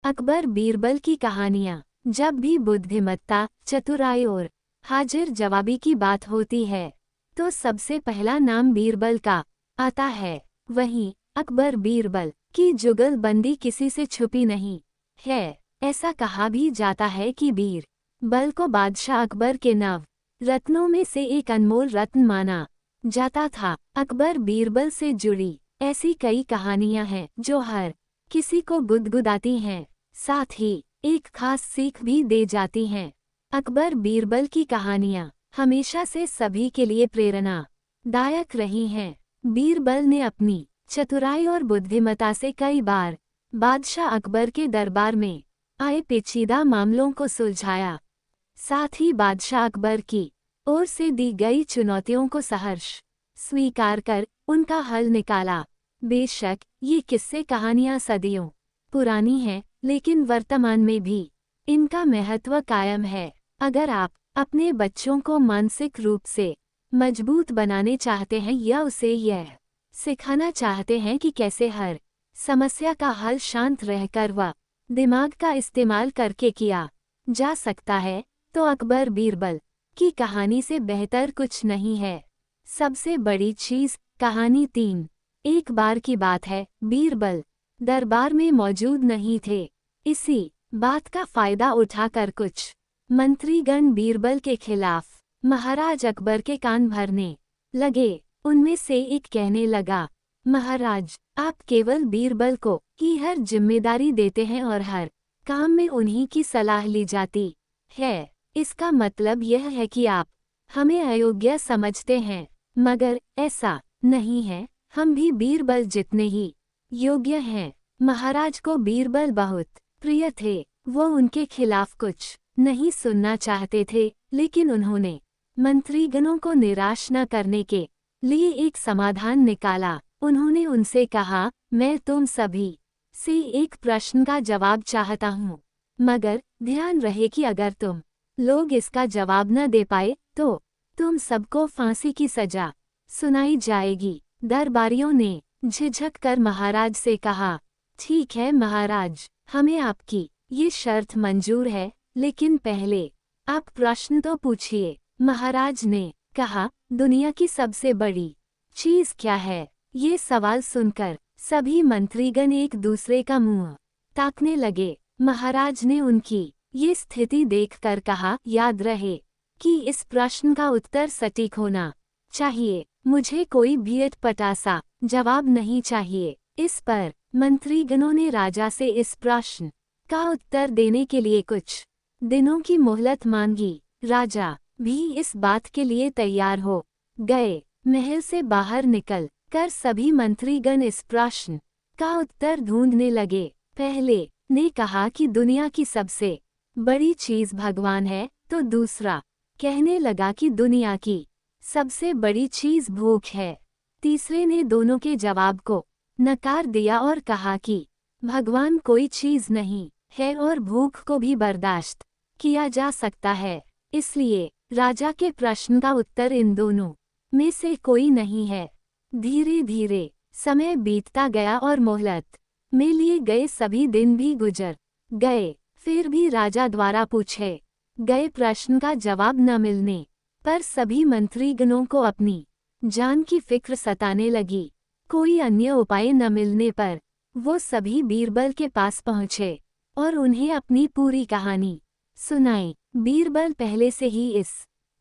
अकबर बीरबल की कहानियाँ। जब भी बुद्धिमत्ता, चतुराई और हाजिर जवाबी की बात होती है तो सबसे पहला नाम बीरबल का आता है। वहीं अकबर बीरबल की जुगलबंदी किसी से छुपी नहीं है। ऐसा कहा भी जाता है कि बीरबल को बादशाह अकबर के नव रत्नों में से एक अनमोल रत्न माना जाता था। अकबर बीरबल से जुड़ी ऐसी कई कहानियां हैं जो हर किसी को गुदगुदाती हैं, साथ ही एक खास सीख भी दे जाती हैं। अकबर बीरबल की कहानियां हमेशा से सभी के लिए प्रेरणादायक रही हैं। बीरबल ने अपनी चतुराई और बुद्धिमत्ता से कई बार बादशाह अकबर के दरबार में आए पेचीदा मामलों को सुलझाया, साथ ही बादशाह अकबर की ओर से दी गई चुनौतियों को सहर्ष स्वीकार कर उनका हल निकाला। बेशक ये किस्से कहानियां सदियों पुरानी हैं, लेकिन वर्तमान में भी इनका महत्व कायम है। अगर आप अपने बच्चों को मानसिक रूप से मजबूत बनाने चाहते हैं या उसे यह सिखाना चाहते हैं कि कैसे हर समस्या का हल शांत रहकर व दिमाग का इस्तेमाल करके किया जा सकता है, तो अकबर बीरबल की कहानी से बेहतर कुछ नहीं है। सबसे बड़ी चीज। कहानी 3। एक बार की बात है, बीरबल दरबार में मौजूद नहीं थे। इसी बात का फायदा उठाकर कुछ मंत्रीगण बीरबल के खिलाफ महाराज अकबर के कान भरने लगे। उनमें से एक कहने लगा, महाराज, आप केवल बीरबल को ही हर जिम्मेदारी देते हैं और हर काम में उन्हीं की सलाह ली जाती है। इसका मतलब यह है कि आप हमें अयोग्य समझते हैं, मगर ऐसा नहीं है। हम भी बीरबल जितने ही योग्य हैं। महाराज को बीरबल बहुत प्रिय थे। वो उनके खिलाफ कुछ नहीं सुनना चाहते थे, लेकिन उन्होंने मंत्रीगणों को निराश न करने के लिए एक समाधान निकाला। उन्होंने उनसे कहा, मैं तुम सभी से एक प्रश्न का जवाब चाहता हूँ, मगर ध्यान रहे कि अगर तुम लोग इसका जवाब न दे पाए तो तुम सबको फांसी की सजा सुनाई जाएगी। दरबारियों ने झिझक कर महाराज से कहा, ठीक है महाराज, हमें आपकी ये शर्त मंजूर है, लेकिन पहले आप प्रश्न तो पूछिए। महाराज ने कहा, दुनिया की सबसे बड़ी चीज क्या है? ये सवाल सुनकर सभी मंत्रीगण एक दूसरे का मुंह ताकने लगे। महाराज ने उनकी ये स्थिति देखकर कहा, याद रहे कि इस प्रश्न का उत्तर सटीक होना चाहिए। मुझे कोई भी अटपटा-सा जवाब नहीं चाहिए। इस पर मंत्रीगणों ने राजा से इस प्रश्न का उत्तर देने के लिए कुछ दिनों की मोहलत मांगी। राजा भी इस बात के लिए तैयार हो गए। महल से बाहर निकल कर सभी मंत्रीगण इस प्रश्न का उत्तर ढूंढने लगे। पहले ने कहा कि दुनिया की सबसे बड़ी चीज भगवान है, तो दूसरा कहने लगा कि दुनिया की सबसे बड़ी चीज भूख है। तीसरे ने दोनों के जवाब को नकार दिया और कहा कि भगवान कोई चीज नहीं है और भूख को भी बर्दाश्त किया जा सकता है। इसलिए राजा के प्रश्न का उत्तर इन दोनों में से कोई नहीं है। धीरे धीरे समय बीतता गया और मोहलत में लिए गए सभी दिन भी गुजर गए। फिर भी राजा द्वारा पूछे गए प्रश्न का जवाब न मिलने पर सभी मंत्रीगणों को अपनी जान की फिक्र सताने लगी। कोई अन्य उपाय न मिलने पर वो सभी बीरबल के पास पहुँचे और उन्हें अपनी पूरी कहानी सुनाई। बीरबल पहले से ही इस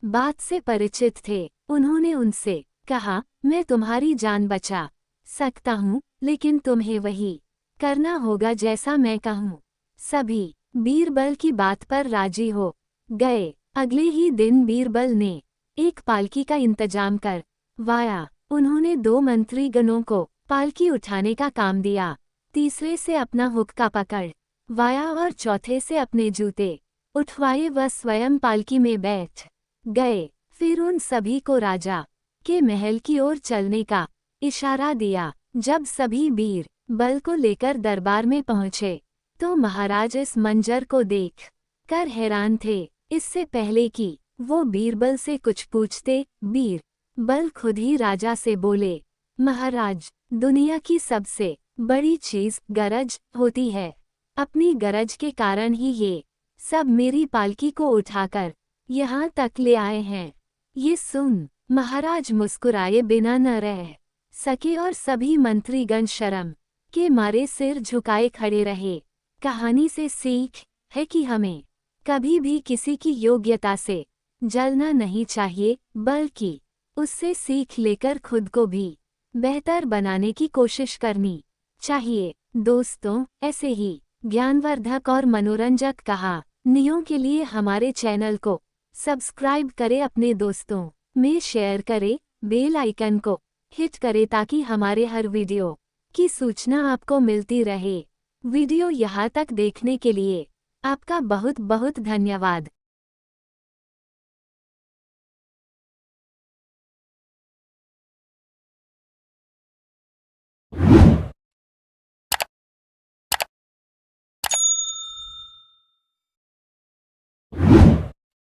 बात से परिचित थे। उन्होंने उनसे कहा, मैं तुम्हारी जान बचा सकता हूँ, लेकिन तुम्हें वही करना होगा जैसा मैं कहूँ। सभी बीरबल की बात पर राजी हो गए। अगले ही दिन बीरबल ने एक पालकी का इंतजाम करवाया। उन्होंने 2 मंत्रीगणों को पालकी उठाने का काम दिया, तीसरे से अपना हुक्का पकड़वाया और चौथे से अपने जूते उठवाए। वह स्वयं पालकी में बैठ गए। फिर उन सभी को राजा के महल की ओर चलने का इशारा दिया। जब सभी बीरबल को लेकर दरबार में पहुँचे तो महाराज इस मंजर को देख कर हैरान थे। इससे पहले कि वो बीरबल से कुछ पूछते, बीरबल खुद ही राजा से बोले, महाराज, दुनिया की सबसे बड़ी चीज गरज होती है। अपनी गरज के कारण ही ये सब मेरी पालकी को उठाकर यहाँ तक ले आए हैं। ये सुन महाराज मुस्कुराए बिना न रह सके और सभी मंत्रीगण शर्म के मारे सिर झुकाए खड़े रहे। कहानी से सीख है कि हमें कभी भी किसी की योग्यता से जलना नहीं चाहिए, बल्कि उससे सीख लेकर खुद को भी बेहतर बनाने की कोशिश करनी चाहिए। दोस्तों, ऐसे ही ज्ञानवर्धक और मनोरंजक कहानियों के लिए हमारे चैनल को सब्सक्राइब करें, अपने दोस्तों में शेयर करें, बेल आइकन को हिट करें ताकि हमारे हर वीडियो की सूचना आपको मिलती रहे। वीडियो यहाँ तक देखने के लिए आपका बहुत बहुत धन्यवाद।